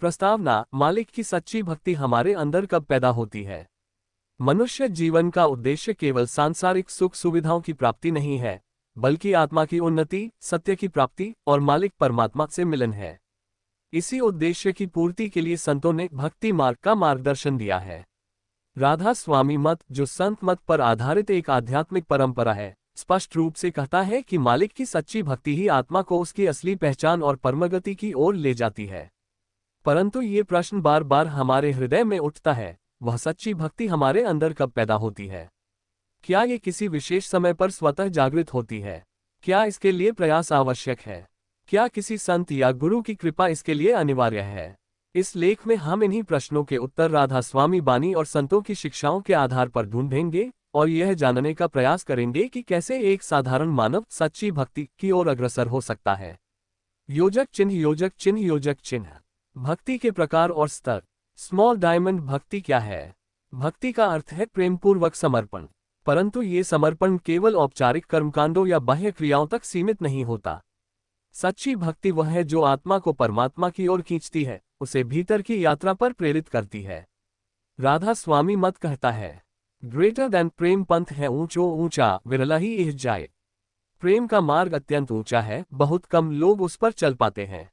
प्रस्तावना: मालिक की सच्ची भक्ति हमारे अंदर कब पैदा होती है? मनुष्य जीवन का उद्देश्य केवल सांसारिक सुख सुविधाओं की प्राप्ति नहीं है, बल्कि आत्मा की उन्नति, सत्य की प्राप्ति और मालिक परमात्मा से मिलन है। इसी उद्देश्य की पूर्ति के लिए संतों ने भक्ति मार्ग का मार्गदर्शन दिया है। राधा स्वामी मत, जो संत मत पर आधारित एक आध्यात्मिक परंपरा है, स्पष्ट रूप से कहता है कि मालिक की सच्ची भक्ति ही आत्मा को उसकी असली पहचान और परमगति की ओर ले जाती है। परंतु ये प्रश्न बार बार हमारे हृदय में उठता है, वह सच्ची भक्ति हमारे अंदर कब पैदा होती है? क्या ये किसी विशेष समय पर स्वतः जागृत होती है? क्या इसके लिए प्रयास आवश्यक है? क्या किसी संत या गुरु की कृपा इसके लिए अनिवार्य है? इस लेख में हम इन्हीं प्रश्नों के उत्तर राधा स्वामी बानी और संतों की शिक्षाओं के आधार पर ढूंढेंगे और यह जानने का प्रयास करेंगे कि कैसे एक साधारण मानव सच्ची भक्ति की ओर अग्रसर हो सकता है। योजक चिन्ह, योजक चिन्ह, योजक चिन्ह। भक्ति के प्रकार और स्तर। स्मॉल डायमंड भक्ति क्या है? भक्ति का अर्थ है प्रेमपूर्वक समर्पण, परंतु ये समर्पण केवल औपचारिक कर्मकांडों या बाह्य क्रियाओं तक सीमित नहीं होता। सच्ची भक्ति वह है जो आत्मा को परमात्मा की ओर खींचती है, उसे भीतर की यात्रा पर प्रेरित करती है। राधा स्वामी मत कहता है, ग्रेटर देन प्रेम पंथ है ऊंचो ऊंचा, विरला ही इह जाए। प्रेम का मार्ग अत्यंत ऊंचा है, बहुत कम लोग उस पर चल पाते हैं।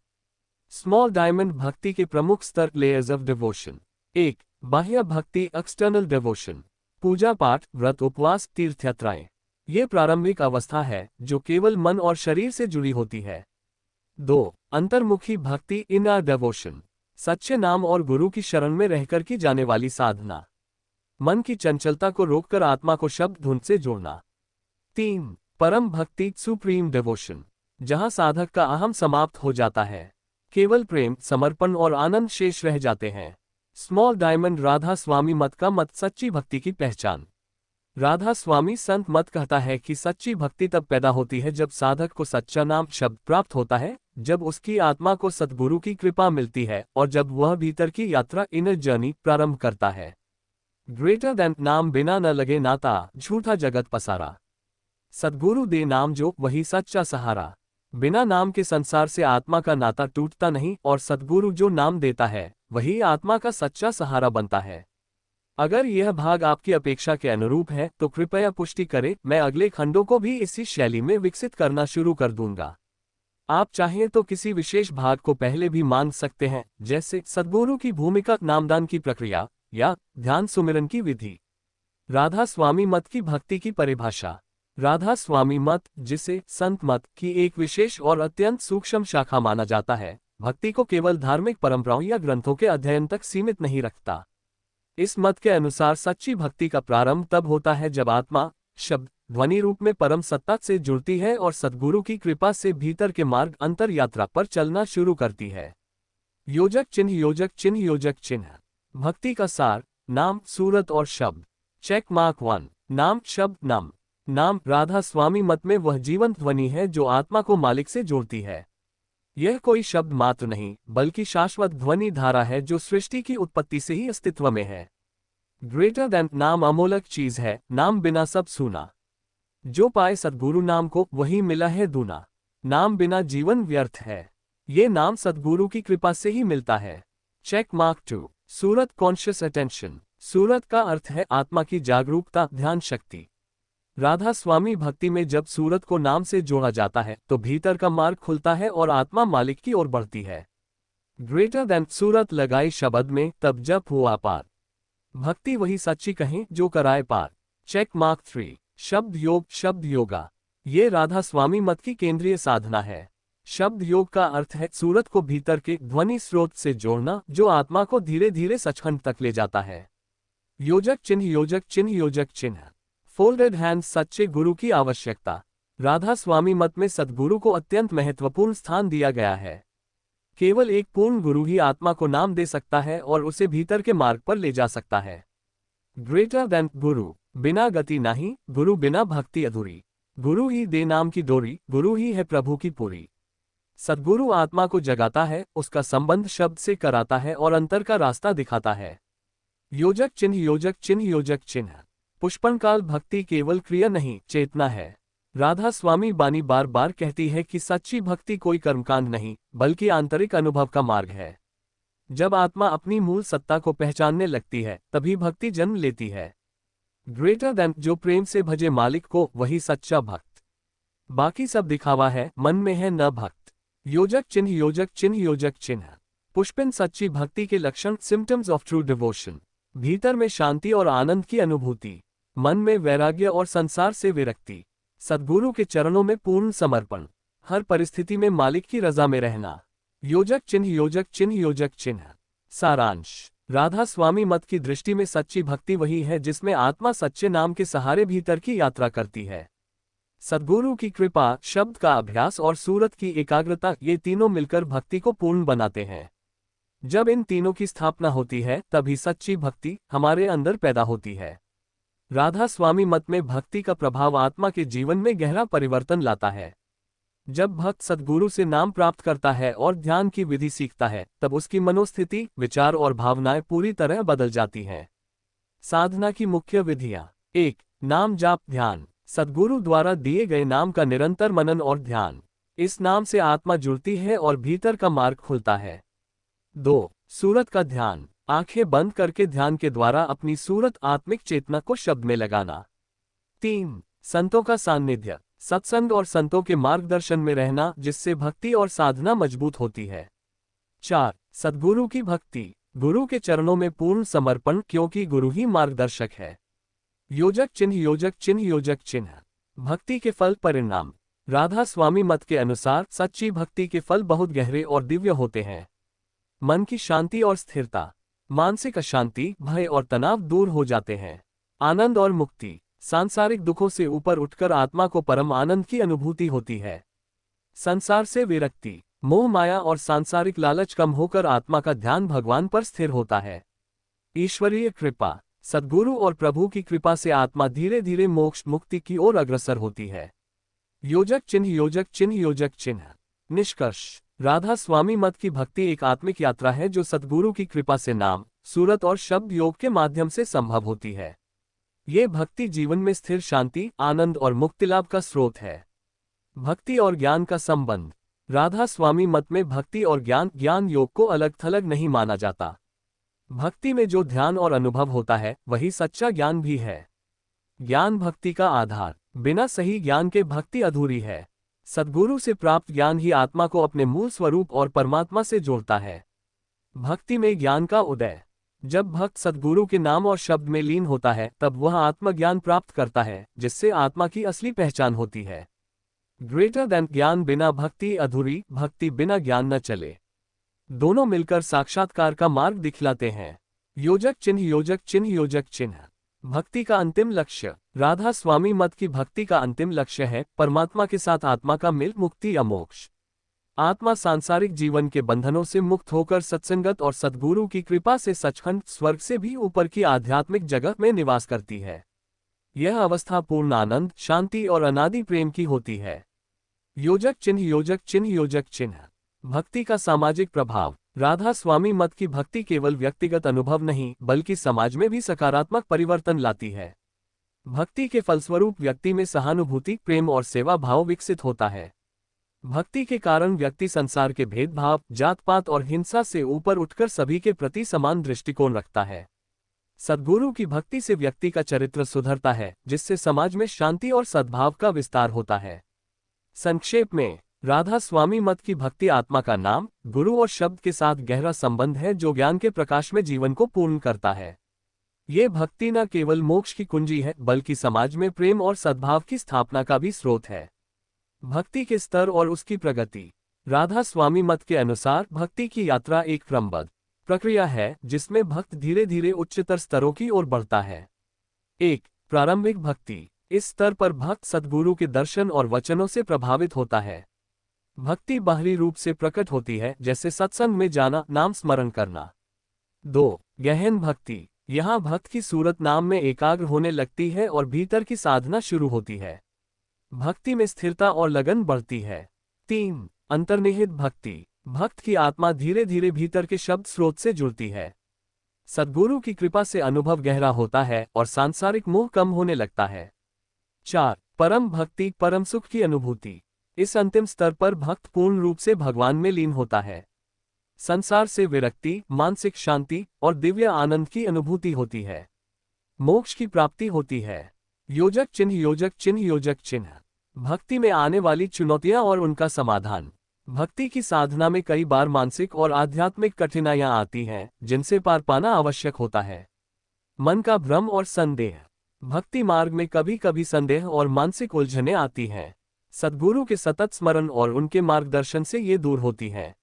स्मॉल डायमंड भक्ति के प्रमुख स्तर, लेयर्स ऑफ डिवोशन। 1. बाह्य भक्ति, एक्सटर्नल डिवोशन। पूजा पाठ, व्रत, उपवास, तीर्थयात्राएं। ये प्रारंभिक अवस्था है जो केवल मन और शरीर से जुड़ी होती है। 2. अंतर्मुखी भक्ति, इनर डिवोशन। सच्चे नाम और गुरु की शरण में रहकर की जाने वाली साधना। मन की चंचलता को रोककर आत्मा को शब्द धुन से जोड़ना। 3. परम भक्ति, सुप्रीम डिवोशन। जहां साधक का अहम समाप्त हो जाता है, केवल प्रेम, समर्पण और आनंद शेष रह जाते हैं। स्मॉल डायमंड राधा स्वामी मत का मत, सच्ची भक्ति की पहचान। राधा स्वामी संत मत कहता है कि सच्ची भक्ति तब पैदा होती है जब साधक को सच्चा नाम शब्द प्राप्त होता है, जब उसकी आत्मा को सद्गुरु की कृपा मिलती है और जब वह भीतर की यात्रा, इनर जर्नी, प्रारंभ करता है। ग्रेटर देन नाम बिना न लगे नाता, झूठा जगत पसारा। सद्गुरु दे नाम जो, वही सच्चा सहारा। बिना नाम के संसार से आत्मा का नाता टूटता नहीं और सद्गुरु जो नाम देता है, वही आत्मा का सच्चा सहारा बनता है। अगर यह भाग आपकी अपेक्षा के अनुरूप है तो कृपया पुष्टि करें, मैं अगले खंडों को भी इसी शैली में विकसित करना शुरू कर दूंगा। आप चाहें तो किसी विशेष भाग को पहले भी मान सकते हैं, जैसे सद्गुरु की भूमिका, नामदान की प्रक्रिया या ध्यान सुमिरन की विधि। राधा स्वामी मत की भक्ति की परिभाषा। राधा स्वामी मत, जिसे संत मत की एक विशेष और अत्यंत सूक्ष्म शाखा माना जाता है, भक्ति को केवल धार्मिक परंपराओं या ग्रंथों के अध्ययन तक सीमित नहीं रखता। इस मत के अनुसार सच्ची भक्ति का प्रारंभ तब होता है जब आत्मा शब्द ध्वनि रूप में परम सत्ता से जुड़ती है और सद्गुरु की कृपा से भीतर के मार्ग, अंतर यात्रा पर चलना शुरू करती है। योजक चिन्ह, योजक चिन्ह, योजक चिन्ह। भक्ति का सार, नाम, सूरत और शब्द। Check mark 1। नाम, शब्द, नाम। नाम राधा स्वामी मत में वह जीवंत ध्वनि है जो आत्मा को मालिक से जोड़ती है। यह कोई शब्द मात्र नहीं, बल्कि शाश्वत ध्वनि धारा है जो सृष्टि की उत्पत्ति से ही अस्तित्व में है। ग्रेटर देन नाम अमोलक चीज है, नाम बिना सब सूना। जो पाए सद्गुरु नाम को, वही मिला है दूना। नाम बिना जीवन व्यर्थ है। ये नाम सद्गुरु की कृपा से ही मिलता है। Check mark 2। सूरत, कॉन्शियस अटेंशन। सूरत का अर्थ है आत्मा की जागरूकता, ध्यान शक्ति। राधा स्वामी भक्ति में जब सूरत को नाम से जोड़ा जाता है तो भीतर का मार्ग खुलता है और आत्मा मालिक की ओर बढ़ती है। ग्रेटर देन सूरत लगाई शब्द में, तब जप हुआ पार। भक्ति वही सच्ची कहें जो कराए पार। Check mark 3। शब्द योग, शब्द योगा। ये राधा स्वामी मत की केंद्रीय साधना है। शब्द योग का अर्थ है सूरत को भीतर के ध्वनि स्रोत से जोड़ना, जो आत्मा को धीरे धीरे सचखंड तक ले जाता है। योजक चिन्ह, योजक चिन्ह, योजक चिन्ह। फोल्डेड हैंड, सच्चे गुरु की आवश्यकता। राधा स्वामी मत में सद्गुरु को अत्यंत महत्वपूर्ण स्थान दिया गया है। केवल एक पूर्ण गुरु ही आत्मा को नाम दे सकता है और उसे भीतर के मार्ग पर ले जा सकता है। ग्रेटर देन गुरु, बिना गति नहीं, गुरु बिना भक्ति अधूरी। गुरु ही दे नाम की डोरी, गुरु ही है प्रभु की पूरी। सद्गुरु आत्मा को जगाता है, उसका संबंध शब्द से कराता है और अंतर का रास्ता दिखाता है। योजक चिन्ह, योजक चिन्ह, योजक चिन्ह। पुष्पनकाल भक्ति केवल क्रिया नहीं, चेतना है। राधा स्वामी बानी बार बार कहती है कि सच्ची भक्ति कोई कर्मकांड नहीं, बल्कि आंतरिक अनुभव का मार्ग है। जब आत्मा अपनी मूल सत्ता को पहचानने लगती है तभी भक्ति जन्म लेती है। ग्रेटर देन, जो प्रेम से भजे मालिक को, वही सच्चा भक्त। बाकी सब दिखावा है, मन में है न भक्त। योजक चिन्ह योजक चिन्ह योजक चिन्ह। पुष्पिन सच्ची भक्ति के लक्षण, सिम्टम्स ऑफ ट्रू डिवोशन। भीतर में शांति और आनंद की अनुभूति, मन में वैराग्य और संसार से विरक्ति, सद्गुरु के चरणों में पूर्ण समर्पण, हर परिस्थिति में मालिक की रजा में रहना। योजक चिन्ह योजक चिन्ह योजक चिन्ह। सारांश। राधा स्वामी मत की दृष्टि में सच्ची भक्ति वही है जिसमें आत्मा सच्चे नाम के सहारे भीतर की यात्रा करती है। सद्गुरु की कृपा, शब्द का अभ्यास और सूरत की एकाग्रता, ये तीनों मिलकर भक्ति को पूर्ण बनाते हैं। जब इन तीनों की स्थापना होती है तभी सच्ची भक्ति हमारे अंदर पैदा होती है। राधा स्वामी मत में भक्ति का प्रभाव आत्मा के जीवन में गहरा परिवर्तन लाता है। जब भक्त सद्गुरु से नाम प्राप्त करता है और ध्यान की विधि सीखता है तब उसकी मनोस्थिति, विचार और भावनाएं पूरी तरह बदल जाती हैं। साधना की मुख्य विधियां। 1. नाम जाप ध्यान। सद्गुरु द्वारा दिए गए नाम का निरंतर मनन और ध्यान। इस नाम से आत्मा जुड़ती है और भीतर का मार्ग खुलता है। 2. सूरत का ध्यान। आंखें बंद करके ध्यान के द्वारा अपनी सूरत, आत्मिक चेतना को शब्द में लगाना। 3. संतों का सान्निध्य। सत्संग और संतों के मार्गदर्शन में रहना, जिससे भक्ति और साधना मजबूत होती है। 4. सद्गुरु की भक्ति। गुरु के चरणों में पूर्ण समर्पण, क्योंकि गुरु ही मार्गदर्शक है। योजक चिन्ह योजक चिन्ह योजक चिन्ह। भक्ति के फल परिणाम। राधा स्वामी मत के अनुसार सच्ची भक्ति के फल बहुत गहरे और दिव्य होते हैं। मन की शांति और स्थिरता, मानसिक अशांति, भय और तनाव दूर हो जाते हैं। आनंद और मुक्ति, सांसारिक दुखों से ऊपर उठकर आत्मा को परम आनंद की अनुभूति होती है। संसार से विरक्ति, मोह माया और सांसारिक लालच कम होकर आत्मा का ध्यान भगवान पर स्थिर होता है। ईश्वरीय कृपा। सद्गुरु और प्रभु की कृपा से आत्मा धीरे धीरे मोक्ष मुक्ति की ओर अग्रसर होती है। योजक चिन्ह योजक चिन्ह योजक चिन्ह। निष्कर्ष। राधा स्वामी मत की भक्ति एक आत्मिक यात्रा है जो सद्गुरु की कृपा से नाम, सूरत और शब्द योग के माध्यम से संभव होती है। ये भक्ति जीवन में स्थिर शांति, आनंद और मुक्ति लाभ का स्रोत है। भक्ति और ज्ञान का संबंध। राधा स्वामी मत में भक्ति और ज्ञान योग को अलग थलग नहीं माना जाता। भक्ति में जो ध्यान और अनुभव होता है वही सच्चा ज्ञान भी है। ज्ञान भक्ति का आधार। बिना सही ज्ञान के भक्ति अधूरी है। सद्गुरु से प्राप्त ज्ञान ही आत्मा को अपने मूल स्वरूप और परमात्मा से जोड़ता है। भक्ति में ज्ञान का उदय। जब भक्त सद्गुरु के नाम और शब्द में लीन होता है तब वह आत्मज्ञान प्राप्त करता है, जिससे आत्मा की असली पहचान होती है। ग्रेटर देन, ज्ञान बिना भक्ति अधूरी, भक्ति बिना ज्ञान न चले। दोनों मिलकर साक्षात्कार का मार्ग दिखलाते हैं। योजक चिन्ह योजक चिन्ह योजक चिन्ह। भक्ति का अंतिम लक्ष्य। राधा स्वामी मत की भक्ति का अंतिम लक्ष्य है परमात्मा के साथ आत्मा का मिल, मुक्ति या मोक्ष। आत्मा सांसारिक जीवन के बंधनों से मुक्त होकर सत्संगत और सद्गुरु की कृपा से सचखंड, स्वर्ग से भी ऊपर की आध्यात्मिक जगह में निवास करती है। यह अवस्था पूर्ण आनंद, शांति और अनादि प्रेम की होती है। योजक चिन्ह योजक चिन्ह योजक चिन्ह। भक्ति का सामाजिक प्रभाव। राधा स्वामी मत की भक्ति केवल व्यक्तिगत अनुभव नहीं बल्कि समाज में भी सकारात्मक परिवर्तन लाती है। भक्ति के फलस्वरूप व्यक्ति में सहानुभूति, प्रेम और सेवा भाव विकसित होता है। भक्ति के कारण व्यक्ति संसार के भेदभाव, जात पात और हिंसा से ऊपर उठकर सभी के प्रति समान दृष्टिकोण रखता है। सद्गुरु की भक्ति से व्यक्ति का चरित्र सुधरता है, जिससे समाज में शांति और सद्भाव का विस्तार होता है। संक्षेप में, राधा स्वामी मत की भक्ति आत्मा का नाम, गुरु और शब्द के साथ गहरा संबंध है जो ज्ञान के प्रकाश में जीवन को पूर्ण करता है। ये भक्ति न केवल मोक्ष की कुंजी है बल्कि समाज में प्रेम और सद्भाव की स्थापना का भी स्रोत है। भक्ति के स्तर और उसकी प्रगति। राधा स्वामी मत के अनुसार भक्ति की यात्रा एक क्रमबद्ध प्रक्रिया है जिसमें भक्त धीरे धीरे उच्चतर स्तरों की ओर बढ़ता है। 1. प्रारंभिक भक्ति। इस स्तर पर भक्त सद्गुरु के दर्शन और वचनों से प्रभावित होता है। भक्ति बाहरी रूप से प्रकट होती है, जैसे सत्संग में जाना, नाम स्मरण करना। 2. गहन भक्ति। यहाँ भक्त की सूरत नाम में एकाग्र होने लगती है और भीतर की साधना शुरू होती है। भक्ति में स्थिरता और लगन बढ़ती है। 3. अंतर्निहित भक्ति। भक्त की आत्मा धीरे धीरे भीतर के शब्द स्रोत से जुड़ती है। सद्गुरु की कृपा से अनुभव गहरा होता है और सांसारिक मोह कम होने लगता है। 4. परम भक्ति, परम सुख की अनुभूति। इस अंतिम स्तर पर भक्त पूर्ण रूप से भगवान में लीन होता है। संसार से विरक्ति, मानसिक शांति और दिव्य आनंद की अनुभूति होती है। मोक्ष की प्राप्ति होती है। योजक चिन्ह, योजक चिन्ह, योजक चिन्ह। भक्ति में आने वाली चुनौतियां और उनका समाधान। भक्ति की साधना में कई बार मानसिक और आध्यात्मिक कठिनाइयां आती हैं, जिनसे पार पाना आवश्यक होता है। मन का भ्रम और संदेह। भक्ति मार्ग में कभी कभी संदेह और मानसिक उलझनें आती हैं। सद्गुरु के सतत स्मरण और उनके मार्गदर्शन से ये दूर होती हैं।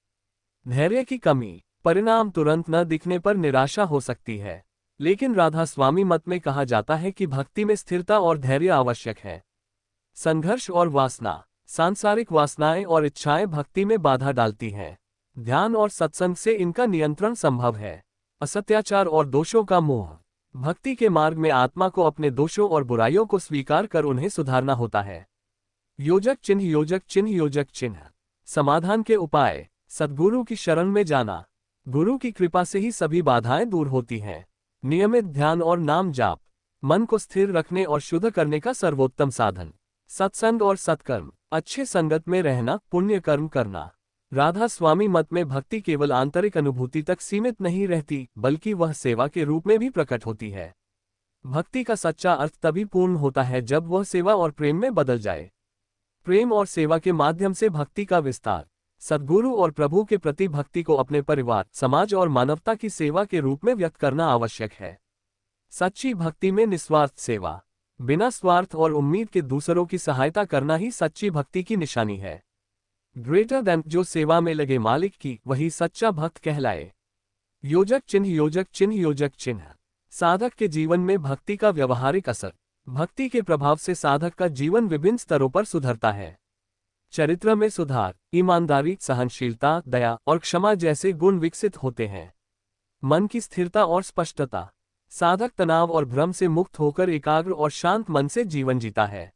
धैर्य की कमी। परिणाम तुरंत न दिखने पर निराशा हो सकती है, लेकिन राधा स्वामी मत में कहा जाता है कि भक्ति में स्थिरता और धैर्य आवश्यक है। संघर्ष और वासना। सांसारिक वासनाएं और इच्छाएं भक्ति में बाधा डालती हैं। ध्यान और सत्संग से इनका नियंत्रण संभव है। असत्याचार और दोषों का मोह। भक्ति के मार्ग में आत्मा को अपने दोषों और बुराइयों को स्वीकार कर उन्हें सुधारना होता है। योजक चिन्ह, योजक चिन्ह, योजक चिन्ह। समाधान के उपाय। सद्गुरु की शरण में जाना। गुरु की कृपा से ही सभी बाधाएं दूर होती हैं। नियमित ध्यान और नाम जाप। मन को स्थिर रखने और शुद्ध करने का सर्वोत्तम साधन। सत्संग और सत्कर्म। अच्छे संगत में रहना, पुण्य कर्म करना। राधा स्वामी मत में भक्ति केवल आंतरिक अनुभूति तक सीमित नहीं रहती, बल्कि वह सेवा के रूप में भी प्रकट होती है। भक्ति का सच्चा अर्थ तभी पूर्ण होता है जब वह सेवा और प्रेम में बदल जाए। प्रेम और सेवा के माध्यम से भक्ति का विस्तार। सद्गुरु और प्रभु के प्रति भक्ति को अपने परिवार, समाज और मानवता की सेवा के रूप में व्यक्त करना आवश्यक है। सच्ची भक्ति में निस्वार्थ सेवा। बिना स्वार्थ और उम्मीद के दूसरों की सहायता करना ही सच्ची भक्ति की निशानी है। ग्रेटर देन, जो सेवा में लगे मालिक की, वही सच्चा भक्त कहलाए। योजक चिन्ह, योजक चिन्ह, योजक चिन्ह। साधक के जीवन में भक्ति का व्यवहारिक असर। भक्ति के प्रभाव से साधक का जीवन विभिन्न स्तरों पर सुधरता है। चरित्र में सुधार। ईमानदारी, सहनशीलता, दया और क्षमा जैसे गुण विकसित होते हैं। मन की स्थिरता और स्पष्टता। साधक तनाव और भ्रम से मुक्त होकर एकाग्र और शांत मन से जीवन जीता है।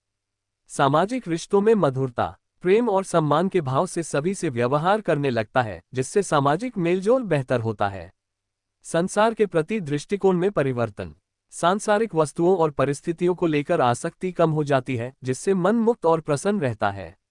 सामाजिक रिश्तों में मधुरता। प्रेम और सम्मान के भाव से सभी से व्यवहार करने लगता है, जिससे सामाजिक मेलजोल बेहतर होता है। संसार के प्रति दृष्टिकोण में परिवर्तन। सांसारिक वस्तुओं और परिस्थितियों को लेकर आसक्ति कम हो जाती है, जिससे मन मुक्त और प्रसन्न रहता है।